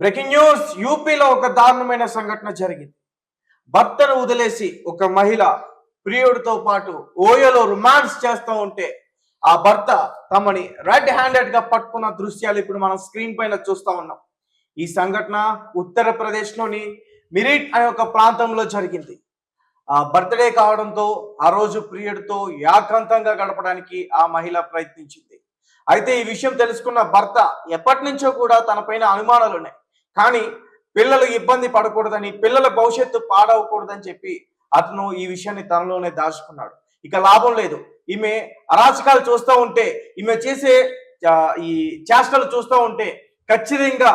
Breaking news. యూపీలో ఒక దారుణమైన సంఘటన జరిగింది. భర్తను వదిలేసి ఒక మహిళ ప్రియుడితో పాటు ఓయోలో రొమాన్స్ చేస్తూ ఉంటే ఆ భర్త తమని రెడ్ హ్యాండెడ్ గా పట్టుకున్న దృశ్యాలు ఇప్పుడు మనం స్క్రీన్ పైన చూస్తా ఉన్నాం. ఈ సంఘటన ఉత్తరప్రదేశ్ లోని మిరిట్ అనే ఒక ప్రాంతంలో జరిగింది. ఆ బర్త్డే కావడంతో ఆ రోజు ప్రియుడితో ఏకాంతంగా గడపడానికి ఆ మహిళ ప్రయత్నించింది. అయితే ఈ విషయం తెలుసుకున్న భర్త ఎప్పటి నుంచో కూడా తన పైన అనుమానాలు ఉన్నాయి. కానీ పిల్లలు ఇబ్బంది పడకూడదని, పిల్లల భవిష్యత్తు పాడవకూడదని చెప్పి అతను ఈ విషయాన్ని తనలోనే దాచుకున్నాడు. ఇక లాభం లేదు. ఈమె అరాచకాలు చూస్తూ ఉంటే, ఈమె చేసే ఈ చేష్టలు చూస్తూ ఉంటే ఖచ్చితంగా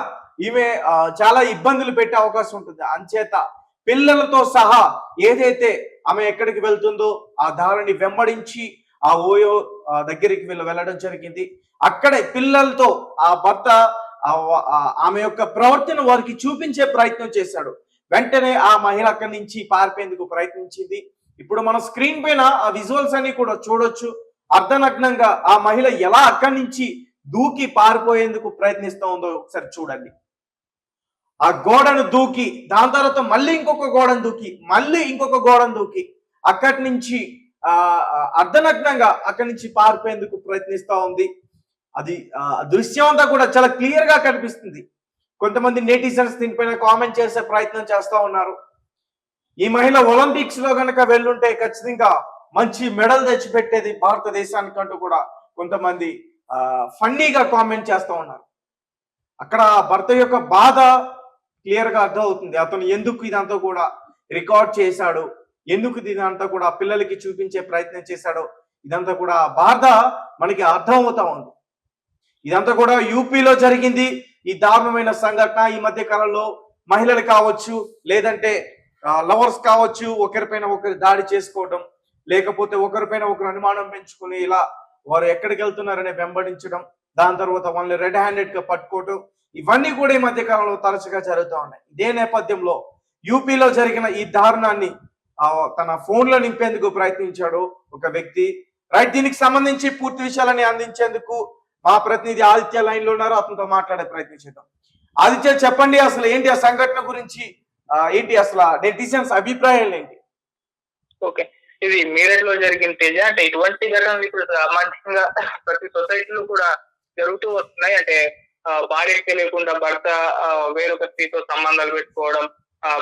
ఈమె చాలా ఇబ్బందులు పెట్టే అవకాశం ఉంటుంది. అంచేత పిల్లలతో సహా ఏదైతే ఆమె ఎక్కడికి వెళ్తుందో ఆ దారిని వెంబడించి ఆ ఓయో దగ్గరికి వెళ్ళడం జరిగింది. అక్కడే పిల్లలతో ఆ భర్త ఆమె యొక్క ప్రవర్తన వారికి చూపించే ప్రయత్నం చేశాడు. వెంటనే ఆ మహిళ అక్కడి నుంచి పారిపోయేందుకు ప్రయత్నించింది. ఇప్పుడు మన స్క్రీన్ పైన ఆ విజువల్స్ అన్ని కూడా చూడొచ్చు. అర్ధనగ్నంగా ఆ మహిళ ఎలా అక్కడి నుంచి దూకి పారిపోయేందుకు ప్రయత్నిస్తూ ఉందో ఒకసారి చూడండి. ఆ గోడను దూకి, దాని తర్వాత మళ్ళీ ఇంకొక గోడను దూకి, మళ్ళీ ఇంకొక గోడను దూకి అక్కడి నుంచి అర్ధనగ్నంగా అక్కడి నుంచి పారిపోయేందుకు ప్రయత్నిస్తూ ఉంది. అది దృశ్యం అంతా కూడా చాలా క్లియర్ గా కనిపిస్తుంది. కొంతమంది నెటిజన్స్ దీనిపైన కామెంట్ చేసే ప్రయత్నం చేస్తూ ఉన్నారు. ఈ మహిళ ఒలింపిక్స్ లో కనుక వెళ్ళుంటే ఖచ్చితంగా మంచి మెడల్ తెచ్చిపెట్టేది భారతదేశానికి అంటూ కూడా కొంతమంది ఫన్నీగా కామెంట్ చేస్తూ ఉన్నారు. అక్కడ భర్త యొక్క బాధ క్లియర్ గా అర్థం అవుతుంది. అతను ఎందుకు ఇదంతా కూడా రికార్డ్ చేశాడు, ఎందుకు ఇదంతా కూడా పిల్లలకి చూపించే ప్రయత్నం చేశాడో ఇదంతా కూడా బాధ మనకి అర్థం అవుతా ఉంది. ఇదంతా కూడా యూపీలో జరిగింది. ఈ దారుణమైన సంఘటన ఈ మధ్య కాలంలో మహిళలు కావచ్చు, లేదంటే లవర్స్ కావచ్చు, ఒకరిపైన ఒకరు దాడి చేసుకోవడం, లేకపోతే ఒకరిపైన ఒకరు అనుమానం పెంచుకుని ఇలా వారు ఎక్కడికి వెళ్తున్నారని వెంబడించడం, దాని తర్వాత వాళ్ళని రెడ్ హ్యాండెడ్ గా పట్టుకోవడం, ఇవన్నీ కూడా ఈ మధ్య కాలంలో తరచుగా జరుగుతూ ఉన్నాయి. ఇదే నేపథ్యంలో యూపీలో జరిగిన ఈ దారుణాన్ని తన ఫోన్ లో నింపేందుకు ప్రయత్నించాడు ఒక వ్యక్తి. రైట్, దీనికి సంబంధించి పూర్తి విషయాలని అందించేందుకు మా ప్రతినిధి ఆదిత్య లైన్ లో ఉన్నారు. అతనితో మాట్లాడే ప్రయత్నం చేద్దాం. ఆదిత్య, చెప్పండి, అసలు ఏంటి ఆ సంఘటన గురించి, ఏంటి అసలు నెటిజన్స్ అభిప్రాయాలు ఏంటి? ఓకే, ఇది మీరట్ లో జరిగిన తేజ. అంటే ఇటువంటి ఘటనలు ఇప్పుడు సామాన్యంగా ప్రతి సొసైటీలో కూడా జరుగుతూ వస్తున్నాయి. అంటే భార్యకు తెలియకుండా భర్త వేరొక స్త్రీతో సంబంధాలు పెట్టుకోవడం,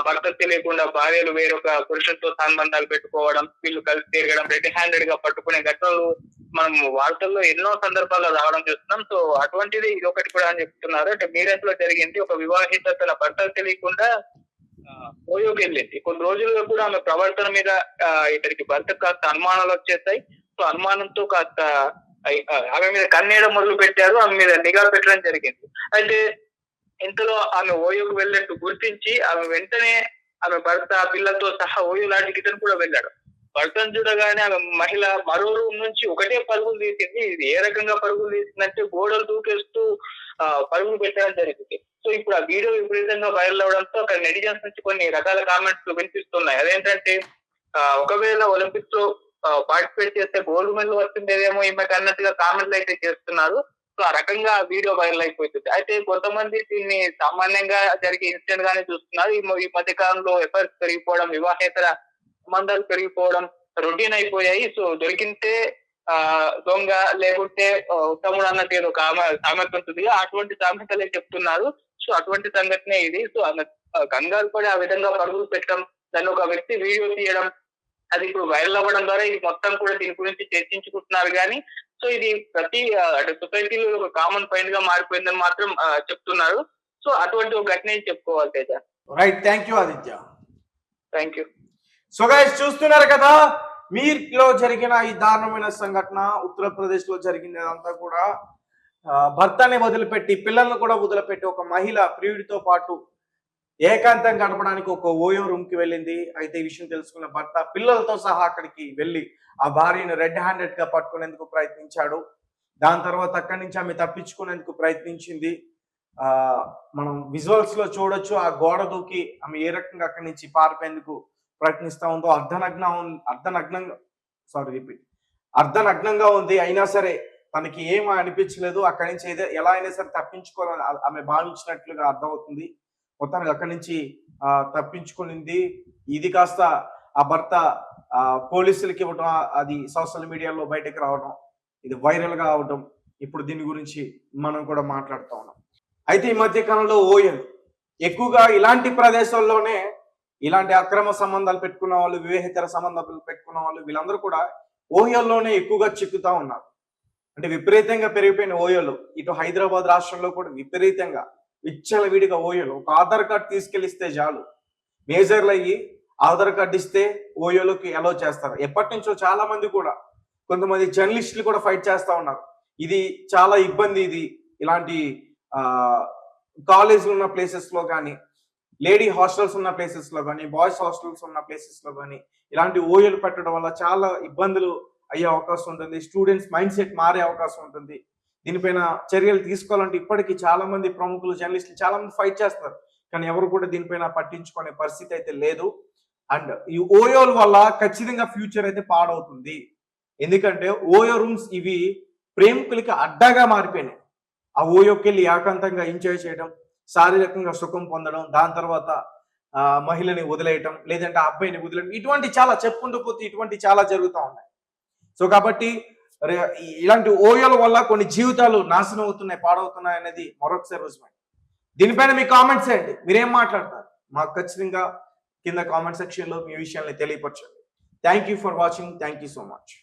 భర్తకు తెలియకుండా భార్యలు వేరొక పురుషులతో సంబంధాలు పెట్టుకోవడం, వీళ్ళు కలిసి తిరగడం, రెడ్ హ్యాండెడ్ గా పట్టుకునే ఘటనలు మనం వార్తల్లో ఎన్నో సందర్భాల్లో రావడం చూస్తున్నాం. సో అటువంటిది ఇది ఒకటి కూడా అని చెప్తున్నారు. అంటే మీరట్ లో జరిగింది. ఒక వివాహిత తన భర్తకు తెలియకుండా ఓయోకి వెళ్ళింది. కొన్ని రోజుల్లో కూడా ఆమె ప్రవర్తన మీద ఇతనికి భర్తకు కాస్త అనుమానాలు వచ్చేస్తాయి. సో అనుమానంతో కాస్త ఆమె మీద కన్నేయడం మొదలు పెట్టారు, ఆమె మీద నిఘా పెట్టడం జరిగింది. అయితే ఇంతలో ఆమె ఓయోకు వెళ్ళినట్టు గుర్తించి ఆమె వెంటనే ఆమె భర్త పిల్లలతో సహా ఓయో లాంటి ఇతను కూడా వెళ్ళాడు. భర్తను చూడగానే ఆమె మహిళ మరో రూమ్ నుంచి ఒకటే పరుగులు తీసింది. ఇది ఏ రకంగా పరుగులు తీసిందంటే గోడలు దూకేస్తూ పరుగులు పెట్టడం జరిగింది. సో ఇప్పుడు ఆ వీడియో విపరీతంగా వైరల్ అవడంతో అక్కడ నెటిజన్స్ నుంచి కొన్ని రకాల కామెంట్స్ వినిపిస్తున్నాయి. అదేంటంటే ఒకవేళ ఒలింపిక్స్ లో పార్టిసిపేట్ చేస్తే గోల్డ్ మెడల్ వస్తుండేదేమో ఈమెకు అన్నట్టుగా కామెంట్లు అయితే చేస్తున్నారు. సో ఆ రకంగా వీడియో వైరల్ అయిపోతుంది. అయితే కొంతమంది దీన్ని సామాన్యంగా జరిగే ఇన్సిడెంట్ గానే చూస్తున్నారు. ఈ మధ్య కాలంలో ఎఫర్ట్స్ పెరిగిపోవడం, వివాహేతర సంబంధాలు పెరిగిపోవడం రొటీన్ అయిపోయాయి. సో దొరికితే దొంగ, లేకుంటే ఉత్తముడు అన్నట్టు ఏదో సామెత ఉంటుంది, అటువంటి సామెతలే చెప్తున్నారు. సో అటువంటి సంఘటనే ఇది. సో కంగారు పడి ఆ విధంగా పరుగులు పెట్టడం, దాన్ని ఒక వ్యక్తి వీడియో తీయడం, అది ఇప్పుడు వైరల్ అవ్వడం ద్వారా ఇది మొత్తం కూడా దీని గురించి చర్చించుకుంటున్నారు. కానీ సో ఇది ప్రతి అంటే సొసైటీలో ఒక కామన్ పాయింట్ గా మారిపోయిందని మాత్రం చెప్తున్నారు. సో అటువంటి ఒక ఘటన చెప్పుకోవాలి Teja. Right, thank you Aditya. Thank you. So guys, చూస్తున్నారు కదా మీర్లో జరిగిన ఈ దారుణమైన సంఘటన. ఉత్తరప్రదేశ్ లో జరిగింది. అదంతా కూడా భర్తని వదిలిపెట్టి, పిల్లలను కూడా వదిలిపెట్టి ఒక మహిళ ప్రియుడితో పాటు ఏకాంతం గడపడానికి ఒక ఓయో రూమ్ కి వెళ్ళింది. అయితే ఈ విషయం తెలుసుకున్న భర్త పిల్లలతో సహా అక్కడికి వెళ్ళి ఆ భార్యను రెడ్ హ్యాండెడ్ గా పట్టుకునేందుకు ప్రయత్నించాడు. దాని తర్వాత అక్కడి నుంచి ఆమె తప్పించుకునేందుకు ప్రయత్నించింది. మనం విజువల్స్ లో చూడొచ్చు. ఆ గోడ దూకి ఆమె ఏ రకంగా అక్కడి నుంచి పారిపోయేందుకు ప్రయత్నిస్తా ఉందో. అర్ధనగ్నంగా ఉంది. అయినా సరే తనకి ఏం అనిపించలేదు, అక్కడి నుంచి ఎలా అయినా సరే తప్పించుకోవాలని ఆమె భావించినట్లుగా అర్థమవుతుంది. మొత్తానికి అక్కడి నుంచి తప్పించుకునింది. ఇది కాస్త ఆ భర్త పోలీసులకి ఇవ్వటం, అది సోషల్ మీడియాలో బయటకు రావడం, ఇది వైరల్ గా అవడం, ఇప్పుడు దీని గురించి మనం కూడా మాట్లాడుతూ ఉన్నాం. అయితే ఈ మధ్య కాలంలో ఓయలు ఎక్కువగా ఇలాంటి ప్రదేశాల్లోనే ఇలాంటి అక్రమ సంబంధాలు పెట్టుకున్న వాళ్ళు, వివాహేతర సంబంధాలు పెట్టుకున్న వాళ్ళు, వీళ్ళందరూ కూడా ఓయోల్లోనే ఎక్కువగా చిక్కుతా ఉన్నారు. అంటే విపరీతంగా పెరిగిపోయిన ఓయోలు ఇటు హైదరాబాద్ రాష్ట్రంలో కూడా విపరీతంగా విచ్చలవిడిగా ఓయోలు. ఒక ఆధార్ కార్డు తీసుకెళ్ళిస్తే చాలు, మేజర్లు అయ్యి ఆధార్ కార్డు ఇస్తే ఓయోలోకి అలౌ చేస్తారు. ఎప్పటి నుంచో చాలా మంది కూడా, కొంతమంది జర్నలిస్టులు కూడా ఫైట్ చేస్తా ఉన్నారు. ఇది చాలా ఇబ్బంది, ఇది ఇలాంటి కాలేజీలు ఉన్న ప్లేసెస్ లో కానీ, లేడీ హాస్టల్స్ ఉన్న ప్లేసెస్ లో కానీ, బాయ్స్ హాస్టల్స్ ఉన్న ప్లేసెస్ లో కానీ ఇలాంటి ఓయోలు పెట్టడం వల్ల చాలా ఇబ్బందులు అయ్యే అవకాశం ఉంటుంది. స్టూడెంట్స్ మైండ్ సెట్ మారే అవకాశం ఉంటుంది. దీనిపైన చర్యలు తీసుకోవాలంటే ఇప్పటికీ చాలా మంది ప్రముఖులు, జర్నలిస్టులు చాలా మంది ఫైట్ చేస్తారు, కానీ ఎవరు కూడా దీనిపైన పట్టించుకునే పరిస్థితి అయితే లేదు. అండ్ ఈ ఓయోల వల్ల ఖచ్చితంగా ఫ్యూచర్ అయితే పాడవుతుంది. ఎందుకంటే ఓయో రూమ్స్ ఇవి ప్రేమికులకి అడ్డాగా మారిపోయినాయి. ఆ ఓయోకి వెళ్ళి ఏకాంతంగా ఎంజాయ్ చేయడం, శారీరకంగా సుఖం పొందడం, దాని తర్వాత మహిళని వదిలేయటం, లేదంటే ఆ అబ్బాయిని వదిలేయడం, ఇటువంటి చాలా చెప్పుకుంటూ పోతే ఇటువంటి చాలా జరుగుతూ ఉన్నాయి. సో కాబట్టి ఇలాంటి ఓయోల వల్ల కొన్ని జీవితాలు నాశనం అవుతున్నాయి, పాడవుతున్నాయి అనేది మరొకసారి రుజువైంది. దీనిపైన మీ కామెంట్స్ ఏంటి, మీరేం మాట్లాడతారు? మాకు ఖచ్చితంగా కింద కామెంట్ సెక్షన్ లో మీ విషయాన్ని తెలియపరచండి. Thank you for watching. Thank you so much.